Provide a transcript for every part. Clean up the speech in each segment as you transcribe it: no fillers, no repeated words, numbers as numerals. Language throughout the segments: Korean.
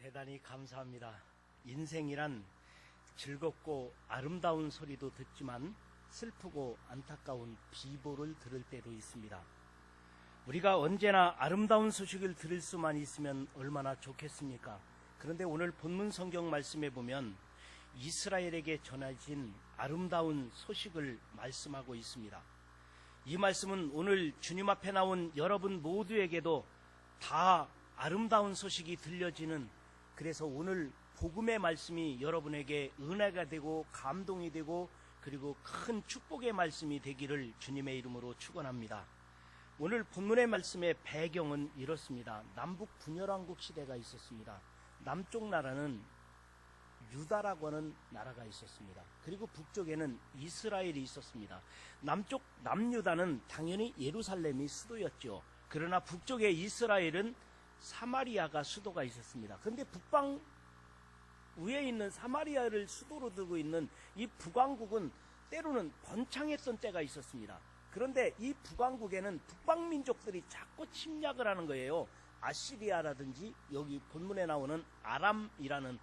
대단히 감사합니다. 인생이란 즐겁고 아름다운 소리도 듣지만 슬프고 안타까운 비보를 들을 때도 있습니다. 우리가 언제나 아름다운 소식을 들을 수만 있으면 얼마나 좋겠습니까? 그런데 오늘 본문 성경 말씀에 보면 이스라엘에게 전해진 아름다운 소식을 말씀하고 있습니다. 이 말씀은 오늘 주님 앞에 나온 여러분 모두에게도 다 아름다운 소식이 들려지는, 그래서 오늘 복음의 말씀이 여러분에게 은혜가 되고 감동이 되고 그리고 큰 축복의 말씀이 되기를 주님의 이름으로 축원합니다. 오늘 본문의 말씀의 배경은 이렇습니다. 남북 분열왕국 시대가 있었습니다. 남쪽 나라는 유다라고 하는 나라가 있었습니다. 그리고 북쪽에는 이스라엘이 있었습니다. 남쪽 남유다는 당연히 예루살렘이 수도였죠. 그러나 북쪽의 이스라엘은 사마리아가 수도가 있었습니다. 그런데 북방 위에 있는 사마리아를 수도로 두고 있는 이 북왕국은 때로는 번창했던 때가 있었습니다. 그런데 이 북왕국에는 북방 민족들이 자꾸 침략을 하는 거예요. 아시리아라든지 여기 본문에 나오는 아람이라는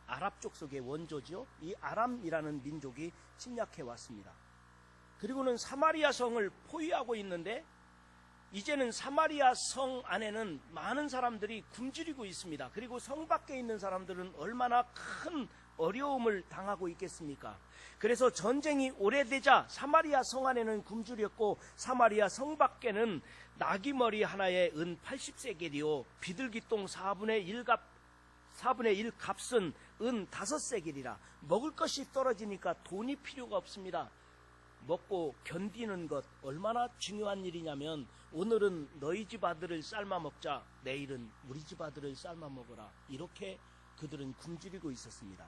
아랍 족속의 원조죠. 이 아람이라는 민족이 침략해 왔습니다. 그리고는 사마리아 성을 포위하고 있는데 이제는 사마리아 성 안에는 많은 사람들이 굶주리고 있습니다. 그리고 성 밖에 있는 사람들은 얼마나 큰 어려움을 당하고 있겠습니까? 그래서 전쟁이 오래되자 사마리아 성 안에는 굶주렸고 사마리아 성 밖에는 나귀머리 하나에 은 80세겔이요 비둘기똥 4분의 1 값은 은 5세겔이라. 먹을 것이 떨어지니까 돈이 필요가 없습니다. 먹고 견디는 것 얼마나 중요한 일이냐면 오늘은 너희 집 아들을 삶아 먹자, 내일은 우리 집 아들을 삶아 먹어라. 이렇게 그들은 굶주리고 있었습니다.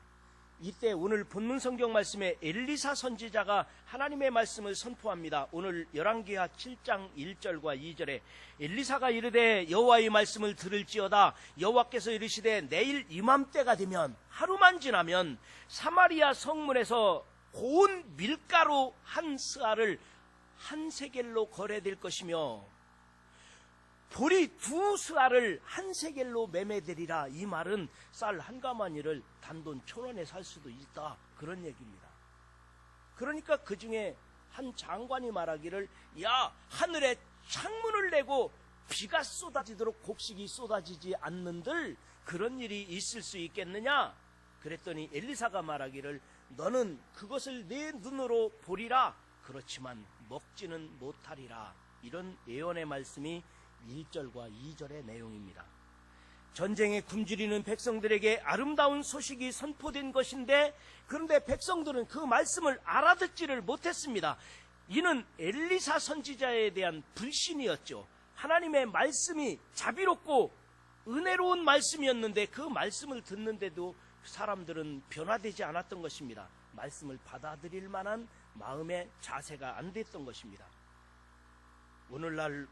이때 오늘 본문 성경 말씀에 엘리사 선지자가 하나님의 말씀을 선포합니다. 오늘 열왕기하 7장 1절과 2절에 엘리사가 이르되 여호와의 말씀을 들을지어다. 여호와께서 이르시되 내일 이맘때가 되면 하루만 지나면 사마리아 성문에서 고운 밀가루 한 스아를 한 세겔로 거래될 것이며 보리 2스아를 한 세겔로 매매되리라. 이 말은 쌀 한 가마니를 단돈 1,000원에 살 수도 있다, 그런 얘기입니다. 그러니까 그 중에 한 장관이 말하기를 야, 하늘에 창문을 내고 비가 쏟아지도록 곡식이 쏟아지지 않는들 그런 일이 있을 수 있겠느냐? 그랬더니 엘리사가 말하기를 너는 그것을 내 눈으로 보리라. 그렇지만 먹지는 못하리라. 이런 예언의 말씀이 1절과 2절의 내용입니다. 전쟁에 굶주리는 백성들에게 아름다운 소식이 선포된 것인데 그런데 백성들은 그 말씀을 알아듣지를 못했습니다. 이는 엘리사 선지자에 대한 불신이었죠. 하나님의 말씀이 자비롭고 은혜로운 말씀이었는데 그 말씀을 듣는데도 사람들은 변화되지 않았던 것입니다. 말씀을 받아들일 만한 마음의 자세가 안 됐던 것입니다. 오늘날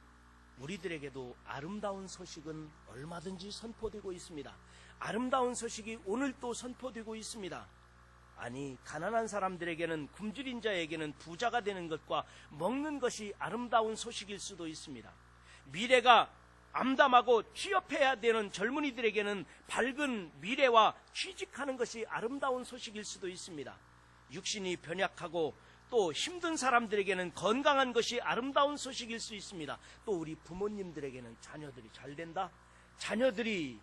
우리들에게도 아름다운 소식은 얼마든지 선포되고 있습니다. 아름다운 소식이 오늘 또 선포되고 있습니다. 아니, 가난한 사람들에게는, 굶주린 자에게는 부자가 되는 것과 먹는 것이 아름다운 소식일 수도 있습니다. 미래가 암담하고 취업해야 되는 젊은이들에게는 밝은 미래와 취직하는 것이 아름다운 소식일 수도 있습니다. 육신이 변약하고 또 힘든 사람들에게는 건강한 것이 아름다운 소식일 수 있습니다. 또 우리 부모님들에게는 자녀들이 잘 된다, 자녀들이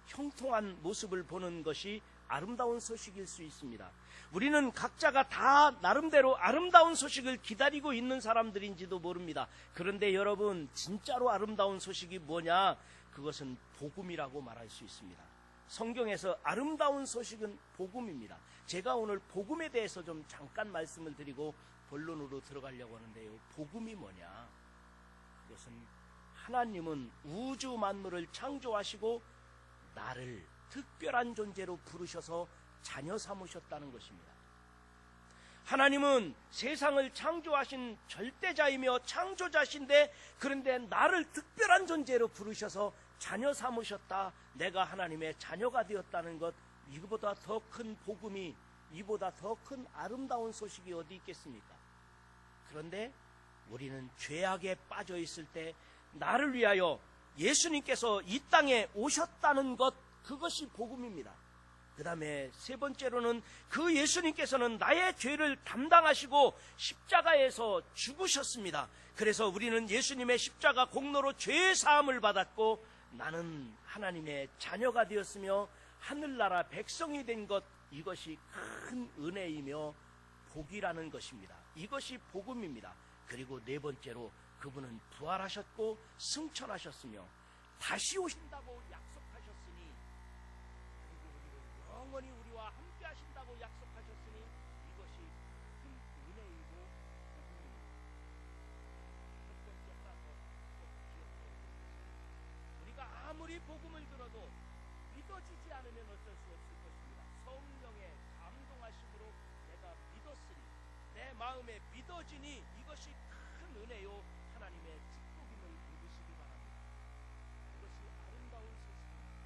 형통한 모습을 보는 것이 아름다운 소식일 수 있습니다. 우리는 각자가 다 나름대로 아름다운 소식을 기다리고 있는 사람들인지도 모릅니다. 그런데 여러분, 진짜로 아름다운 소식이 뭐냐? 그것은 복음이라고 말할 수 있습니다. 성경에서 아름다운 소식은 복음입니다. 제가 오늘 복음에 대해서 좀 잠깐 말씀을 드리고 본론으로 들어가려고 하는데요. 복음이 뭐냐? 그것은 하나님은 우주 만물을 창조하시고 나를 특별한 존재로 부르셔서 자녀 삼으셨다는 것입니다. 하나님은 세상을 창조하신 절대자이며 창조자신데 그런데 나를 특별한 존재로 부르셔서 자녀 삼으셨다. 내가 하나님의 자녀가 되었다는 것, 이거보다 더 큰 복음이, 이보다 더 큰 아름다운 소식이 어디 있겠습니까? 그런데 우리는 죄악에 빠져 있을 때 나를 위하여 예수님께서 이 땅에 오셨다는 것, 그것이 복음입니다. 그 다음에 세 번째로는 그 예수님께서는 나의 죄를 담당하시고 십자가에서 죽으셨습니다. 그래서 우리는 예수님의 십자가 공로로 죄 사함을 받았고 나는 하나님의 자녀가 되었으며 하늘나라 백성이 된 것, 이것이 큰 은혜이며 복이라는 것입니다. 이것이 복음입니다. 그리고 네 번째로 그분은 부활하셨고 승천하셨으며 다시 오신다고 약속하셨으니, 그리고 우리를 영원히 우리와 함께 하신다고 약속하셨으니 이것이 큰 은혜이고 복음입니다. 첫 번째 하나 더꼭 기억해야 될 것은, 우리가 아무리 복음을 들어도 믿어지지 않으면 어쩔 수 없을 것입니다. 성령의 감동하심으로 내가 믿었으니, 내 마음에 믿어지니 이것이 큰 은혜요 하나님의 축복임을 믿으시기 바랍니다. 이것이 아름다운 소식입니다.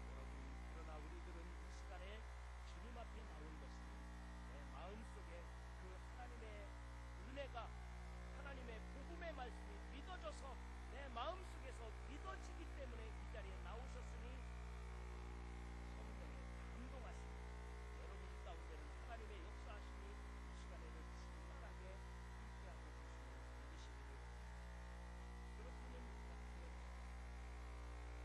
여러분, 그러나 우리들은 이 시간에 주님 앞에 나온 것은 내 마음속에 그 하나님의 은혜가, 하나님의 복음의 말씀이 믿어져서 내 마음속에서 믿어지기 때문에 이 자리에 나오셨으니 성령의 감동하심, 여러분 가운데는 하나님의 역사하심이 이 시간에는 충만하게 함께하고 계시는 믿으시기를 바랍니다.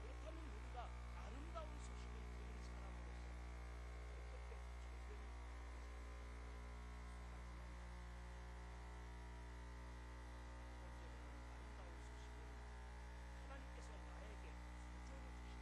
그렇다면 우리가 아름다운 소식을 들은 사람으로서 어떻게 조금 하나님께서 나에게 구조를 주신 은혜입니다. 아름다운 소식은 하나님께서 나에게 구조를 주신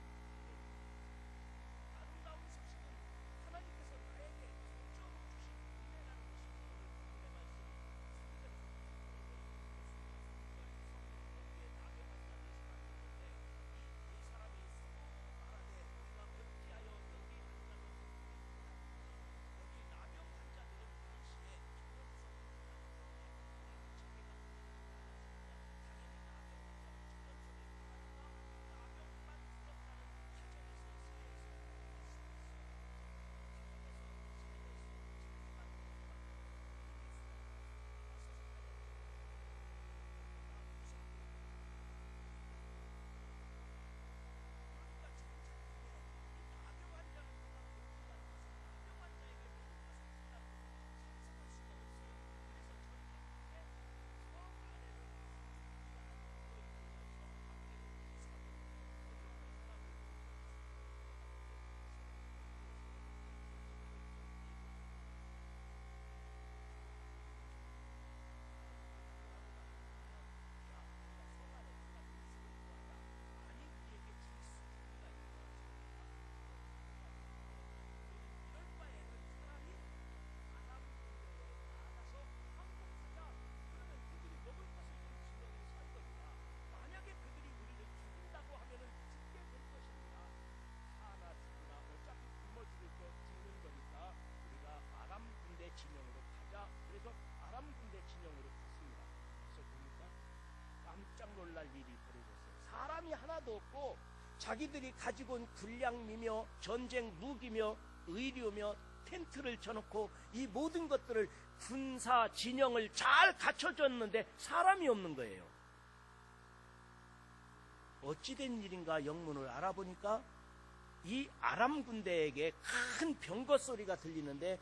은혜라는 것이 오늘 본문의 말씀 3절에서 이 사람이 말하되 우리가 어찌하여 여기 나병 환자들은 당신의 진영으로 가자. 그래서 아람 군대 진영으로 갔습니다. 그래서 보니까 깜짝 놀랄 일이 벌어졌어요. 사람이 하나도 없고 자기들이 가지고 온 군량미며 전쟁 무기며 의료며 텐트를 쳐놓고 이 모든 것들을 군사 진영을 잘 갖춰줬는데 사람이 없는 거예요. 어찌된 일인가 영문을 알아보니까 이 아람 군대에게 큰 병거 소리가 들리는데,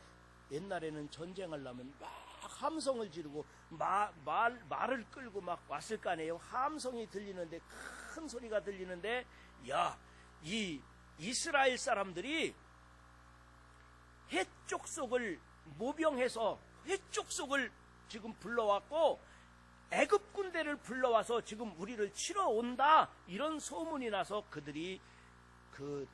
옛날에는 전쟁하려면 막 함성을 지르고 말을 끌고 막 왔을 거 아니에요. 함성이 들리는데, 큰 소리가 들리는데, 야, 이 이스라엘 사람들이 해족속을 모병해서 해족속을 지금 불러왔고 애굽 군대를 불러와서 지금 우리를 치러 온다, 이런 소문이 나서 그들이 그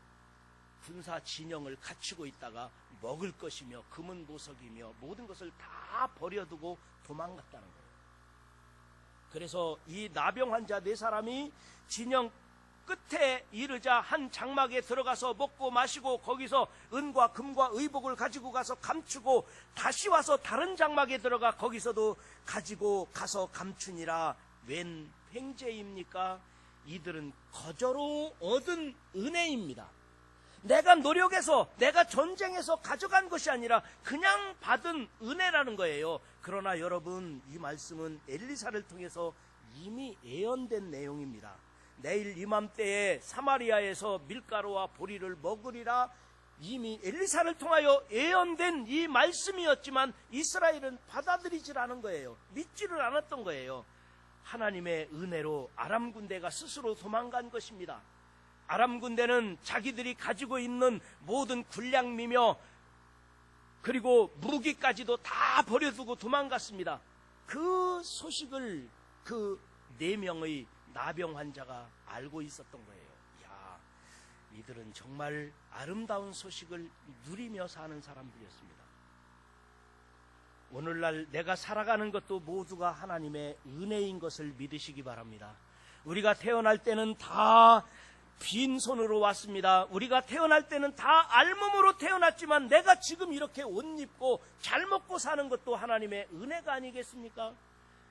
군사 진영을 갖추고 있다가 먹을 것이며 금은 보석이며 모든 것을 다 버려두고 도망갔다는 거예요. 그래서 이 나병 환자 네 사람이 진영 끝에 이르자 한 장막에 들어가서 먹고 마시고 거기서 은과 금과 의복을 가지고 가서 감추고 다시 와서 다른 장막에 들어가 거기서도 가지고 가서 감추니라. 웬 횡재입니까? 이들은 거저로 얻은 은혜입니다. 내가 노력해서, 내가 전쟁해서 가져간 것이 아니라 그냥 받은 은혜라는 거예요. 그러나 여러분, 이 말씀은 엘리사를 통해서 이미 예언된 내용입니다. 내일 이맘때에 사마리아에서 밀가루와 보리를 먹으리라 이미 엘리사를 통하여 예언된 이 말씀이었지만 이스라엘은 받아들이질 않은 거예요. 믿지를 않았던 거예요. 하나님의 은혜로 아람 군대가 스스로 도망간 것입니다. 아람 군대는 자기들이 가지고 있는 모든 군량미며 그리고 무기까지도 다 버려두고 도망갔습니다. 그 소식을 그 4명의 나병 환자가 알고 있었던 거예요. 야, 이들은 정말 아름다운 소식을 누리며 사는 사람들이었습니다. 오늘날 내가 살아가는 것도 모두가 하나님의 은혜인 것을 믿으시기 바랍니다. 우리가 태어날 때는 다 빈손으로 왔습니다. 우리가 태어날 때는 다 알몸으로 태어났지만 내가 지금 이렇게 옷 입고 잘 먹고 사는 것도 하나님의 은혜가 아니겠습니까?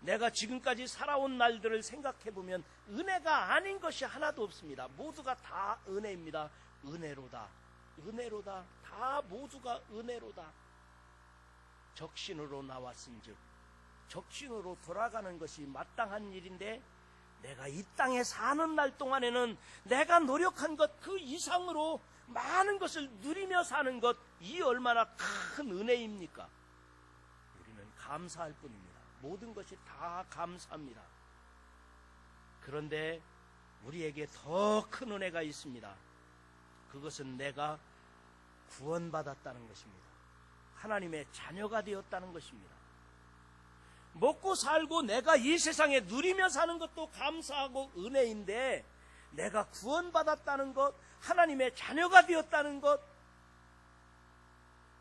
내가 지금까지 살아온 날들을 생각해보면 은혜가 아닌 것이 하나도 없습니다. 모두가 다 은혜입니다. 은혜로다, 은혜로다, 다 모두가 은혜로다. 적신으로 나왔은즉 적신으로 돌아가는 것이 마땅한 일인데 내가 이 땅에 사는 날 동안에는 내가 노력한 것 그 이상으로 많은 것을 누리며 사는 것, 이 얼마나 큰 은혜입니까? 우리는 감사할 뿐입니다. 모든 것이 다 감사합니다. 그런데 우리에게 더 큰 은혜가 있습니다. 그것은 내가 구원받았다는 것입니다. 하나님의 자녀가 되었다는 것입니다. 먹고 살고 내가 이 세상에 누리며 사는 것도 감사하고 은혜인데 내가 구원받았다는 것, 하나님의 자녀가 되었다는 것,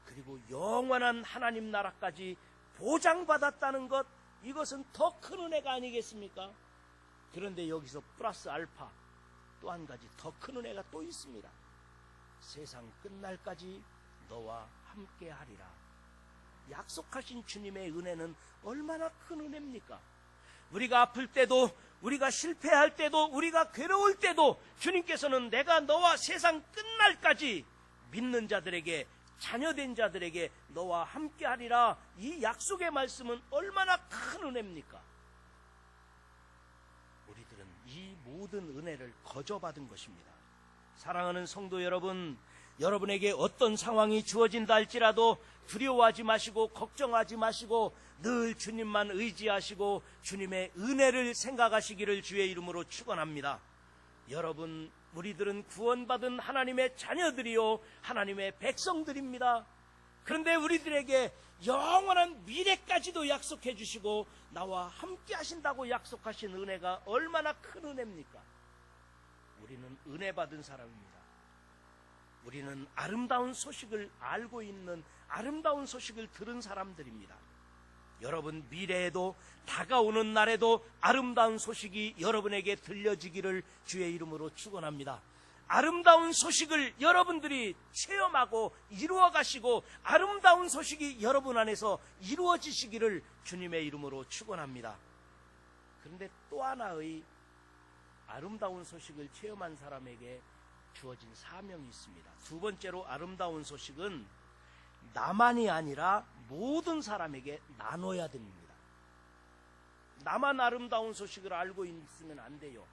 그리고 영원한 하나님 나라까지 보장받았다는 것, 이것은 더 큰 은혜가 아니겠습니까? 그런데 여기서 플러스 알파 또 한 가지 더 큰 은혜가 또 있습니다. 세상 끝날까지 너와 함께 하리라. 약속하신 주님의 은혜는 얼마나 큰 은혜입니까? 우리가 아플 때도, 우리가 실패할 때도, 우리가 괴로울 때도 주님께서는 내가 너와 세상 끝날까지 믿는 자들에게, 자녀된 자들에게 너와 함께 하리라. 이 약속의 말씀은 얼마나 큰 은혜입니까? 우리들은 이 모든 은혜를 거저받은 것입니다. 사랑하는 성도 여러분, 여러분에게 어떤 상황이 주어진다 할지라도 두려워하지 마시고 걱정하지 마시고 늘 주님만 의지하시고 주님의 은혜를 생각하시기를 주의 이름으로 축원합니다. 여러분, 우리들은 구원받은 하나님의 자녀들이요 하나님의 백성들입니다. 그런데 우리들에게 영원한 미래까지도 약속해 주시고 나와 함께 하신다고 약속하신 은혜가 얼마나 큰 은혜입니까? 우리는 은혜 받은 사람입니다. 우리는 아름다운 소식을 알고 있는, 아름다운 소식을 들은 사람들입니다. 여러분, 미래에도 다가오는 날에도 아름다운 소식이 여러분에게 들려지기를 주의 이름으로 축원합니다. 아름다운 소식을 여러분들이 체험하고 이루어가시고 아름다운 소식이 여러분 안에서 이루어지시기를 주님의 이름으로 축원합니다. 그런데 또 하나의 아름다운 소식을 체험한 사람에게 주어진 사명이 있습니다. 두 번째로 아름다운 소식은 나만이 아니라 모든 사람에게 나눠야 됩니다. 나만 아름다운 소식을 알고 있으면 안 돼요.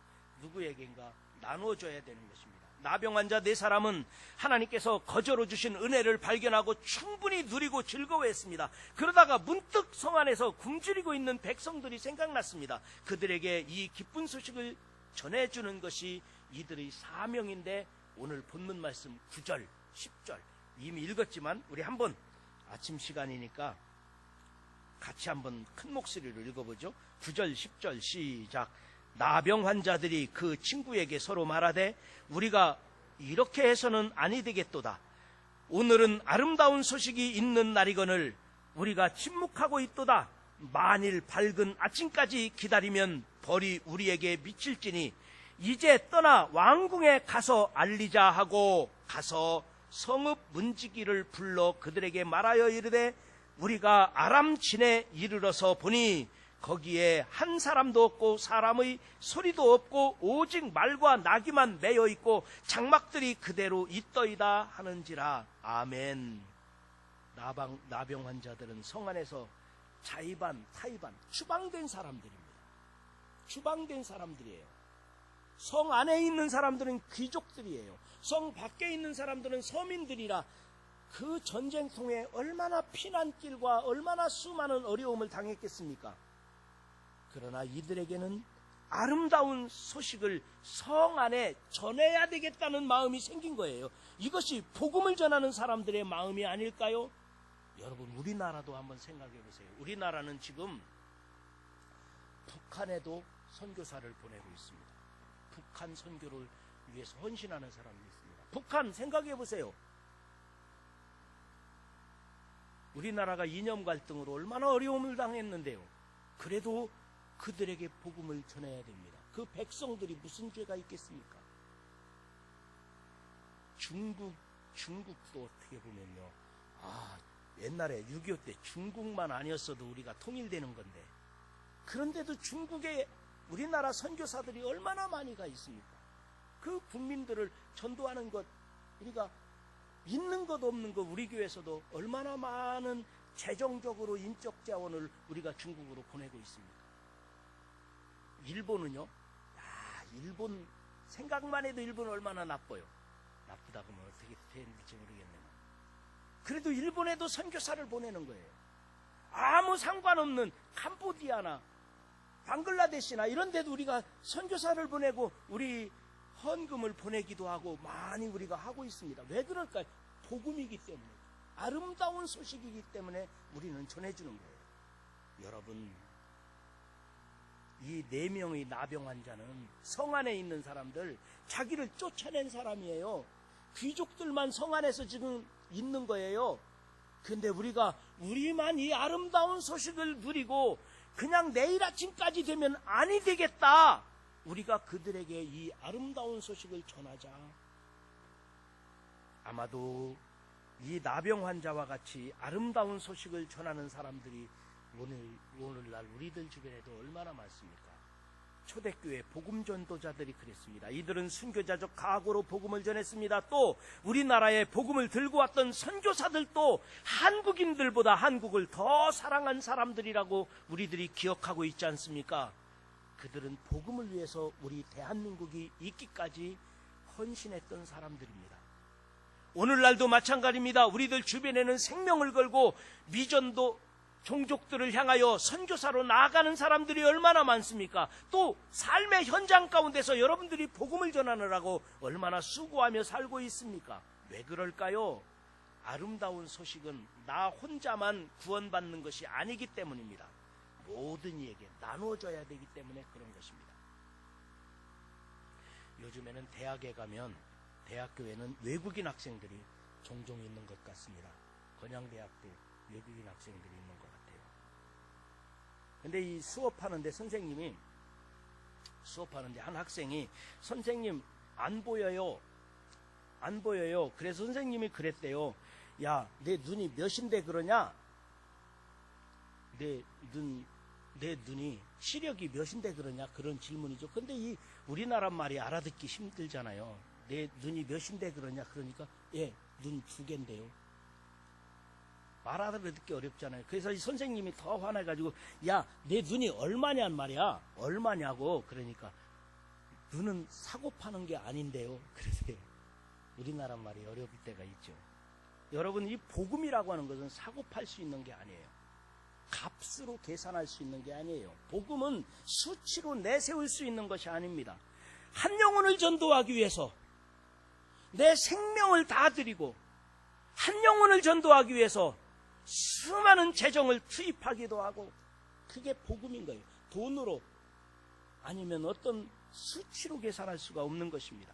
누구에겐가 나눠줘야 되는 것입니다. 나병 환자 4사람은 하나님께서 거저로 주신 은혜를 발견하고 충분히 누리고 즐거워했습니다. 그러다가 문득 성 안에서 굶주리고 있는 백성들이 생각났습니다. 그들에게 이 기쁜 소식을 전해주는 것이 이들의 사명인데 오늘 본문 말씀 9절, 10절 이미 읽었지만 우리 한번 아침 시간이니까 같이 한번 큰 목소리로 읽어보죠. 9절, 10절 시작. 나병 환자들이 그 친구에게 서로 말하되 우리가 이렇게 해서는 아니 되겠도다. 오늘은 아름다운 소식이 있는 날이거늘 우리가 침묵하고 있도다. 만일 밝은 아침까지 기다리면 벌이 우리에게 미칠지니 이제 떠나 왕궁에 가서 알리자 하고 가서 성읍 문지기를 불러 그들에게 말하여 이르되 우리가 아람 진에 이르러서 보니 거기에 한 사람도 없고 사람의 소리도 없고 오직 말과 나귀만 매여 있고 장막들이 그대로 있더이다 하는지라. 아멘. 나병 환자들은 성 안에서 자의반 타의반 추방된 사람들입니다. 추방된 사람들이에요. 성 안에 있는 사람들은 귀족들이에요. 성 밖에 있는 사람들은 서민들이라 그 전쟁통에 얼마나 피난길과 얼마나 수많은 어려움을 당했겠습니까? 그러나 이들에게는 아름다운 소식을 성 안에 전해야 되겠다는 마음이 생긴 거예요. 이것이 복음을 전하는 사람들의 마음이 아닐까요? 여러분, 우리나라도 한번 생각해 보세요. 우리나라는 지금 북한에도 선교사를 보내고 있습니다. 북한 선교를 위해서 헌신하는 사람이 있습니다. 북한 생각해 보세요. 우리나라가 이념 갈등으로 얼마나 어려움을 당했는데요. 그래도 그들에게 복음을 전해야 됩니다. 그 백성들이 무슨 죄가 있겠습니까? 중국도 어떻게 보면요. 옛날에 6.25 때 중국만 아니었어도 우리가 통일되는 건데, 그런데도 중국에 우리나라 선교사들이 얼마나 많이 가 있습니까? 그 국민들을 전도하는 것, 우리가 있는 것 없는 것, 우리 교회에서도 얼마나 많은 재정적으로 인적 자원을 우리가 중국으로 보내고 있습니까? 일본은요? 일본 생각만 해도 일본 얼마나 나빠요. 나쁘다고 하면 어떻게 되는지 모르겠네요. 그래도 일본에도 선교사를 보내는 거예요. 아무 상관없는 캄보디아나 방글라데시나 이런 데도 우리가 선교사를 보내고 우리 헌금을 보내기도 하고 많이 우리가 하고 있습니다. 왜 그럴까요? 복음이기 때문에, 아름다운 소식이기 때문에 우리는 전해주는 거예요. 여러분, 이 4명의 나병 환자는 성 안에 있는 사람들, 자기를 쫓아낸 사람이에요. 귀족들만 성 안에서 지금 있는 거예요. 근데 우리만 이 아름다운 소식을 누리고 그냥 내일 아침까지 되면 아니 되겠다. 우리가 그들에게 이 아름다운 소식을 전하자. 아마도 이 나병 환자와 같이 아름다운 소식을 전하는 사람들이 오늘날 우리들 주변에도 얼마나 많습니까? 초대교회 복음 전도자들이 그랬습니다. 이들은 순교자적 각오로 복음을 전했습니다. 또 우리나라에 복음을 들고 왔던 선교사들도 한국인들보다 한국을 더 사랑한 사람들이라고 우리들이 기억하고 있지 않습니까? 그들은 복음을 위해서 우리 대한민국이 있기까지 헌신했던 사람들입니다. 오늘날도 마찬가지입니다. 우리들 주변에는 생명을 걸고 미전도 종족들을 향하여 선교사로 나아가는 사람들이 얼마나 많습니까? 또 삶의 현장 가운데서 여러분들이 복음을 전하느라고 얼마나 수고하며 살고 있습니까? 왜 그럴까요? 아름다운 소식은 나 혼자만 구원받는 것이 아니기 때문입니다. 모든 이에게 나눠줘야 되기 때문에 그런 것입니다. 요즘에는 대학에 가면 대학교에는 외국인 학생들이 종종 있는 것 같습니다. 건양대학도 외국인 학생들이 있는 것 같아요. 근데 이 수업하는데 한 학생이 선생님 안 보여요. 그래서 선생님이 그랬대요. 야, 내 눈이 몇인데 그러냐? 내 눈이 시력이 몇인데 그러냐? 그런 질문이죠. 근데 이 우리나라 말이 알아듣기 힘들잖아요. 내 눈이 몇인데 그러냐? 그러니까 눈 2개인데요. 말 알아듣기 어렵잖아요. 그래서 이 선생님이 더 화내가지고 야, 내 눈이 얼마냔 말이야. 얼마냐고. 그러니까 눈은 사고 파는 게 아닌데요. 그러세요. 우리나라 말이 어려울 때가 있죠. 여러분, 이 복음이라고 하는 것은 사고 팔 수 있는 게 아니에요. 값으로 계산할 수 있는 게 아니에요. 복음은 수치로 내세울 수 있는 것이 아닙니다. 한 영혼을 전도하기 위해서 내 생명을 다 드리고 한 영혼을 전도하기 위해서 수많은 재정을 투입하기도 하고, 그게 복음인 거예요. 돈으로 아니면 어떤 수치로 계산할 수가 없는 것입니다.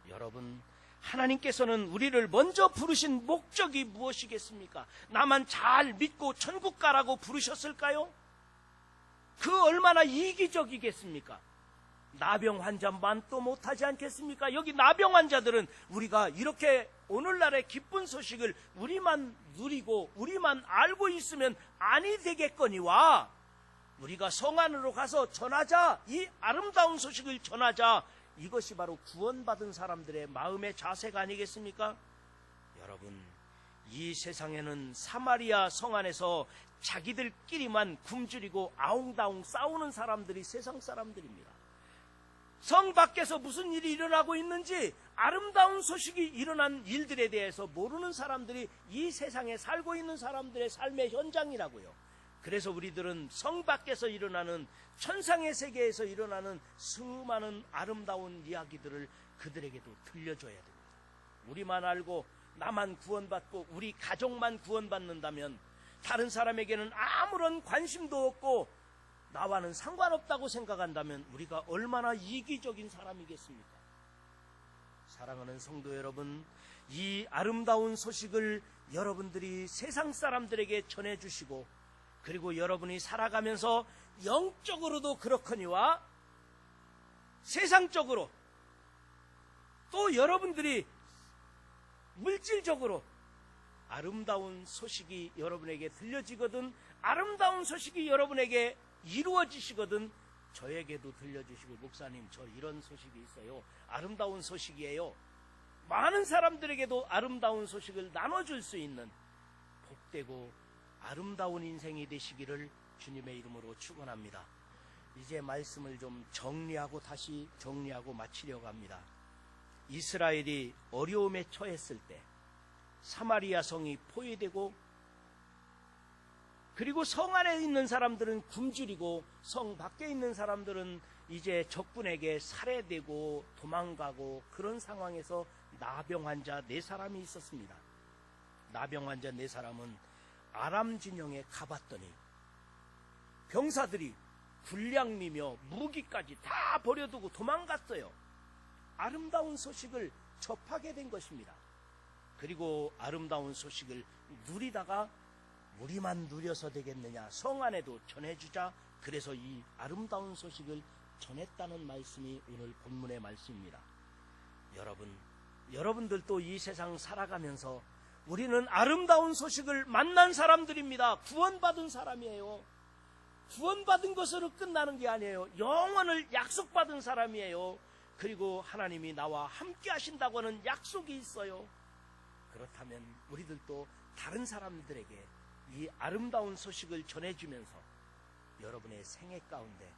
여러분, 하나님께서는 우리를 먼저 부르신 목적이 무엇이겠습니까? 나만 잘 믿고 천국 가라고 부르셨을까요? 그 얼마나 이기적이겠습니까? 나병 환자만 또 못하지 않겠습니까? 여기 나병 환자들은 우리가 이렇게 오늘날의 기쁜 소식을 우리만 누리고 우리만 알고 있으면 아니 되겠거니와 우리가 성 안으로 가서 전하자, 이 아름다운 소식을 전하자, 이것이 바로 구원받은 사람들의 마음의 자세가 아니겠습니까? 여러분, 이 세상에는 사마리아 성 안에서 자기들끼리만 굶주리고 아웅다웅 싸우는 사람들이 세상 사람들입니다. 성 밖에서 무슨 일이 일어나고 있는지, 아름다운 소식이 일어난 일들에 대해서 모르는 사람들이 이 세상에 살고 있는 사람들의 삶의 현장이라고요. 그래서 우리들은 성 밖에서 일어나는, 천상의 세계에서 일어나는 수많은 아름다운 이야기들을 그들에게도 들려줘야 됩니다. 우리만 알고 나만 구원받고 우리 가족만 구원받는다면 다른 사람에게는 아무런 관심도 없고 나와는 상관없다고 생각한다면 우리가 얼마나 이기적인 사람이겠습니까? 사랑하는 성도 여러분, 이 아름다운 소식을 여러분들이 세상 사람들에게 전해주시고, 그리고 여러분이 살아가면서 영적으로도 그렇거니와 세상적으로, 또 여러분들이 물질적으로 아름다운 소식이 여러분에게 들려지거든, 아름다운 소식이 여러분에게 이루어지시거든 저에게도 들려주시고, 목사님 저 이런 소식이 있어요, 아름다운 소식이에요. 많은 사람들에게도 아름다운 소식을 나눠줄 수 있는 복되고 아름다운 인생이 되시기를 주님의 이름으로 축원합니다. 이제 말씀을 좀 다시 정리하고 마치려고 합니다. 이스라엘이 어려움에 처했을 때 사마리아 성이 포위되고, 그리고 성 안에 있는 사람들은 굶주리고 성 밖에 있는 사람들은 이제 적군에게 살해되고 도망가고, 그런 상황에서 나병 환자 4사람이 있었습니다. 나병 환자 4사람은 아람 진영에 가봤더니 병사들이 군량미며 무기까지 다 버려두고 도망갔어요. 아름다운 소식을 접하게 된 것입니다. 그리고 아름다운 소식을 누리다가 우리만 누려서 되겠느냐, 성 안에도 전해주자. 그래서 이 아름다운 소식을 전했다는 말씀이 오늘 본문의 말씀입니다. 여러분들도 이 세상 살아가면서 우리는 아름다운 소식을 만난 사람들입니다. 구원받은 사람이에요. 구원받은 것으로 끝나는 게 아니에요. 영원을 약속받은 사람이에요. 그리고 하나님이 나와 함께 하신다고 하는 약속이 있어요. 그렇다면 우리들도 다른 사람들에게 이 아름다운 소식을 전해주면서 여러분의 생애 가운데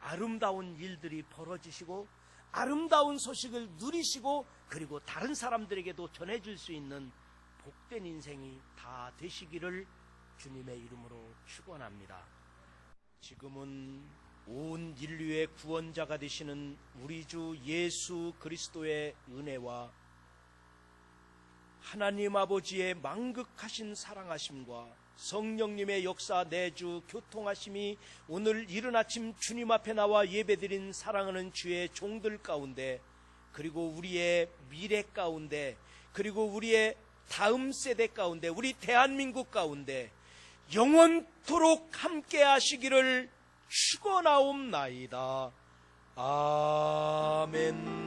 아름다운 일들이 벌어지시고 아름다운 소식을 누리시고, 그리고 다른 사람들에게도 전해줄 수 있는 복된 인생이 다 되시기를 주님의 이름으로 축원합니다. 지금은 온 인류의 구원자가 되시는 우리 주 예수 그리스도의 은혜와 하나님 아버지의 만극하신 사랑하심과 성령님의 역사 내주 교통하심이 오늘 이른 아침 주님 앞에 나와 예배드린 사랑하는 주의 종들 가운데, 그리고 우리의 미래 가운데, 그리고 우리의 다음 세대 가운데, 우리 대한민국 가운데 영원토록 함께 하시기를 축원하옵나이다. 아멘.